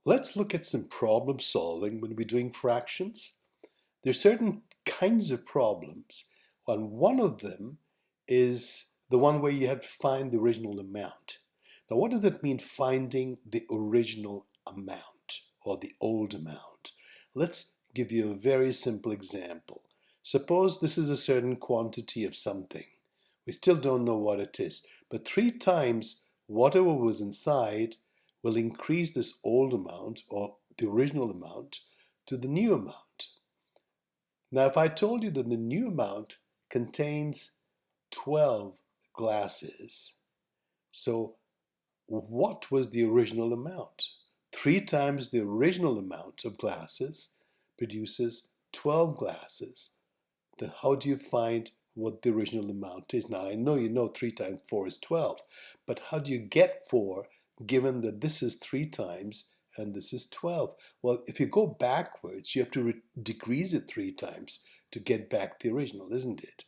Let's look at some problem solving when we're doing fractions. There are certain kinds of problems, and one of them is the one where you have to find the original amount. Now, what does it mean, finding the original amount or the old amount? Let's give you a very simple example. Suppose this is a certain quantity of something. We still don't know what it is, but 3 times whatever was inside will increase this old amount or the original amount to the new amount. Now, if I told you that the new amount contains 12 glasses, so what was the original amount? 3 times the original amount of glasses produces 12 glasses. Then how do you find what the original amount is? Now, I know you know 3 times 4 is 12, but how do you get 4 given that this is 3 times and this is 12? Well, if you go backwards, you have to decrease it 3 times to get back the original, isn't it?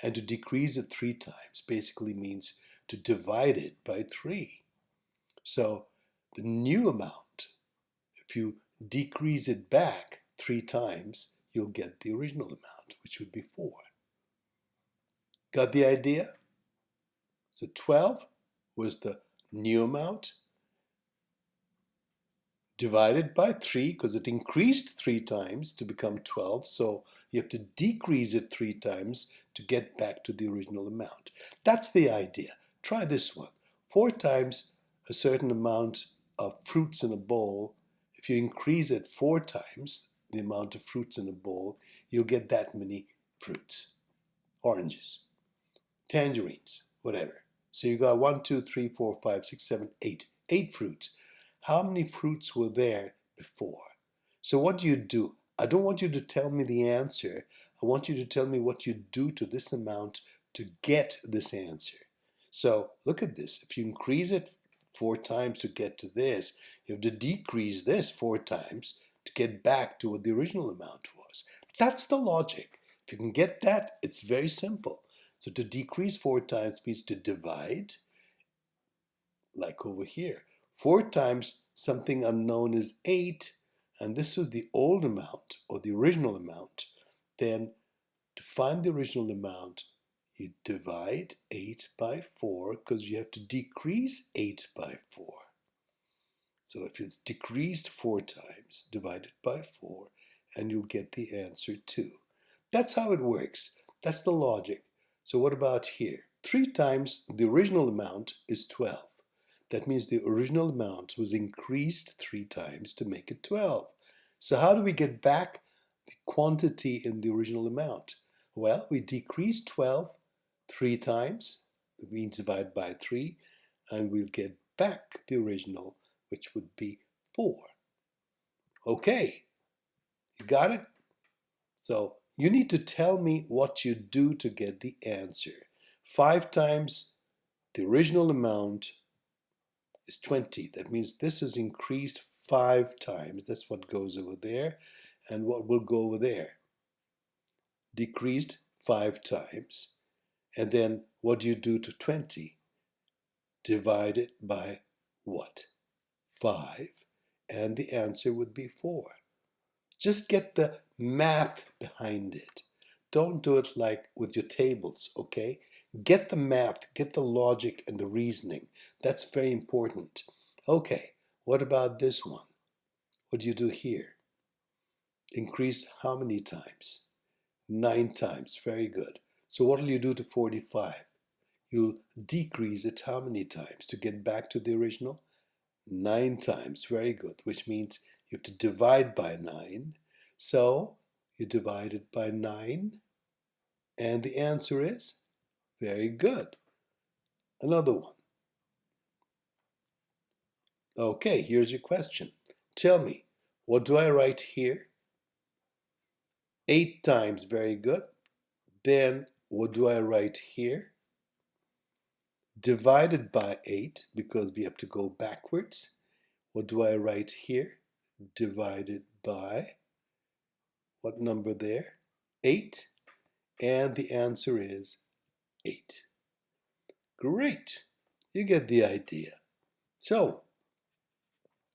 And to decrease it 3 times basically means to divide it by 3. So the new amount, if you decrease it back 3 times, you'll get the original amount, which would be 4. Got the idea? So 12 was the new amount divided by 3 because it increased 3 times to become 12. So you have to decrease it 3 times to get back to the original amount. That's the idea. Try this one. 4 times a certain amount of fruits in a bowl. If you increase it 4 times the amount of fruits in a bowl, you'll get that many fruits. Oranges, tangerines, whatever. So you got 1, 2, 3, 4, 5, 6, 7, 8. 8 fruits. How many fruits were there before? So what do you do? I don't want you to tell me the answer. I want you to tell me what you do to this amount to get this answer. So look at this. If you increase it 4 times to get to this, you have to decrease this 4 times to get back to what the original amount was. That's the logic. If you can get that, it's very simple. So to decrease 4 times means to divide, like over here. 4 times something unknown is 8, and this was the old amount or the original amount. Then to find the original amount, you divide 8 by 4 because you have to decrease 8 by 4. So if it's decreased 4 times, divide it by 4, and you'll get the answer 2. That's how it works. That's the logic. So what about here? 3 times the original amount is 12. That means the original amount was increased 3 times to make it 12. So how do we get back the quantity in the original amount? Well, we decrease 12 3 times. It means divide by 3, and we'll get back the original, which would be 4. Okay, you got it? So you need to tell me what you do to get the answer. 5 times the original amount is 20. That means this is increased 5 times. That's what goes over there. And what will go over there? Decreased 5 times. And then what do you do to 20? Divide it by what? 5. And the answer would be 4. Just get the math behind it. Don't do it like with your tables, okay? Get the math, get the logic and the reasoning. That's very important. Okay, what about this one? What do you do here? Increased how many times? 9 times, very good. So what will you do to 45? You'll decrease it how many times to get back to the original? 9 times, very good, which means you have to divide by 9. So you divide it by 9, and the answer is very good. Another one. Okay, here's your question. Tell me, what do I write here? 8 times, very good. Then what do I write here? Divided by 8, because we have to go backwards. What do I write here? Divided by, what number there? 8. And the answer is 8. Great. You get the idea. So,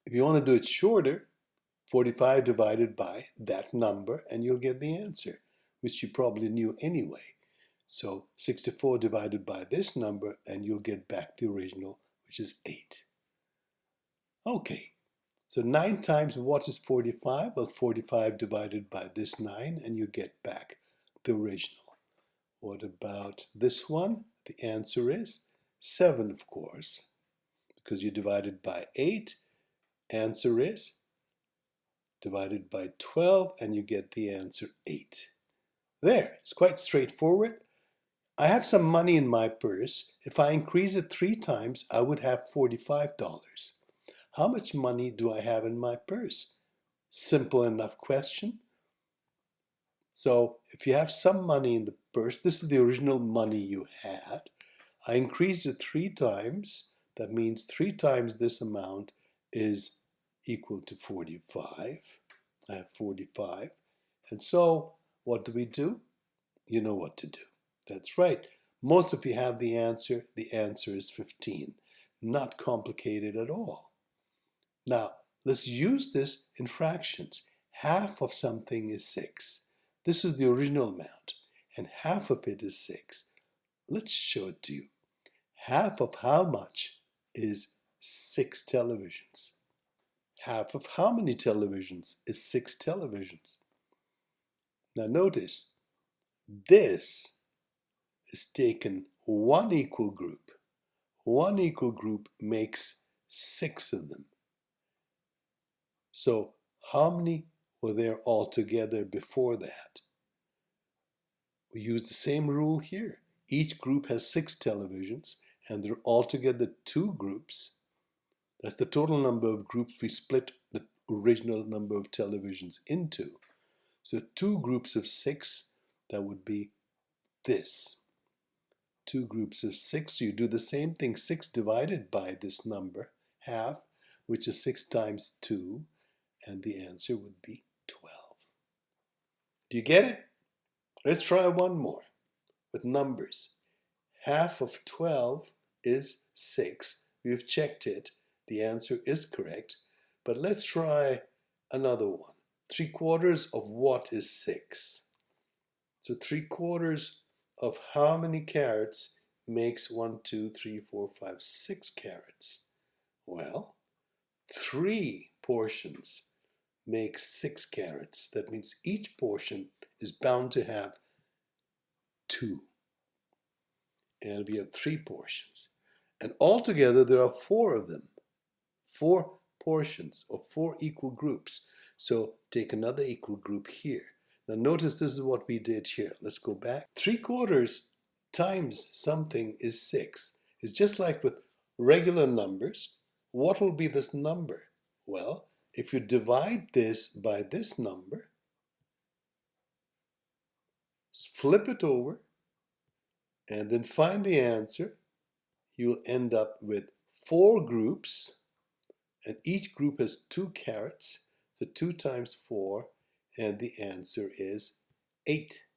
If you want to do it shorter, 45 divided by that number, and you'll get the answer, which you probably knew anyway. So 64 divided by this number, and you'll get back the original, which is 8. Okay, so 9 times what is 45? Well, 45 divided by this 9, and you get back the original. What about this one? The answer is 7, of course, because you divided by 8. Answer is divided by 12, and you get the answer 8. There, it's quite straightforward. I have some money in my purse. If I increase it 3 times, I would have $45. How much money do I have in my purse? Simple enough question. So if you have some money in the purse, this is the original money you had. I increased it 3 times. That means 3 times this amount is equal to 45. I have 45. And so what do? You know what to do. That's right. Most of you have the answer. The answer is 15. Not complicated at all. Now, let's use this in fractions. Half of something is 6. This is the original amount, and half of it is 6. Let's show it to you. Half of how much is 6 televisions? Half of how many televisions is 6 televisions? Now notice, this is taken one equal group. One equal group makes 6 of them. So how many were there altogether before that? We use the same rule here. Each group has 6 televisions, and there are altogether 2 groups. That's the total number of groups we split the original number of televisions into. So 2 groups of 6, that would be this. 2 groups of 6, so you do the same thing, 6 divided by this number, half, which is 6 times 2, and the answer would be 12. Do you get it? Let's try one more with numbers. Half of 12 is 6. We've checked it. The answer is correct. But let's try another one. 3/4 of what is 6? So 3/4 of how many carrots makes 1, 2, 3, 4, 5, 6 carrots? Well, 3 portions make 6 carrots. That means each portion is bound to have 2. And we have 3 portions. And altogether there are 4 of them. 4 portions of 4 equal groups. So take another equal group here. Now notice this is what we did here. Let's go back. 3/4 times something is 6. It's just like with regular numbers. What will be this number? Well, if you divide this by this number, flip it over, and then find the answer, you'll end up with 4 groups, and each group has 2 carrots, so 2 times 4, and the answer is 8.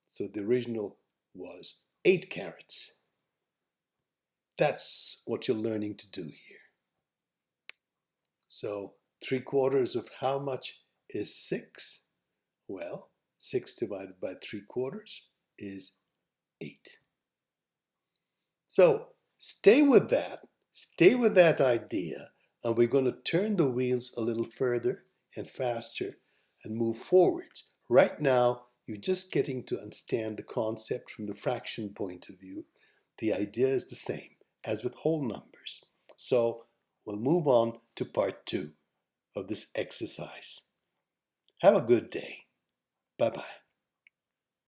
So the original was 8 carrots. That's what you're learning to do here. So 3/4 of how much is 6? Well, 6 divided by 3/4 is 8. So stay with that idea, and we're going to turn the wheels a little further and faster and move forwards. Right now, you're just getting to understand the concept from the fraction point of view. The idea is the same as with whole numbers. So we'll move on to part 2 of this exercise. Have a good day. Bye-bye.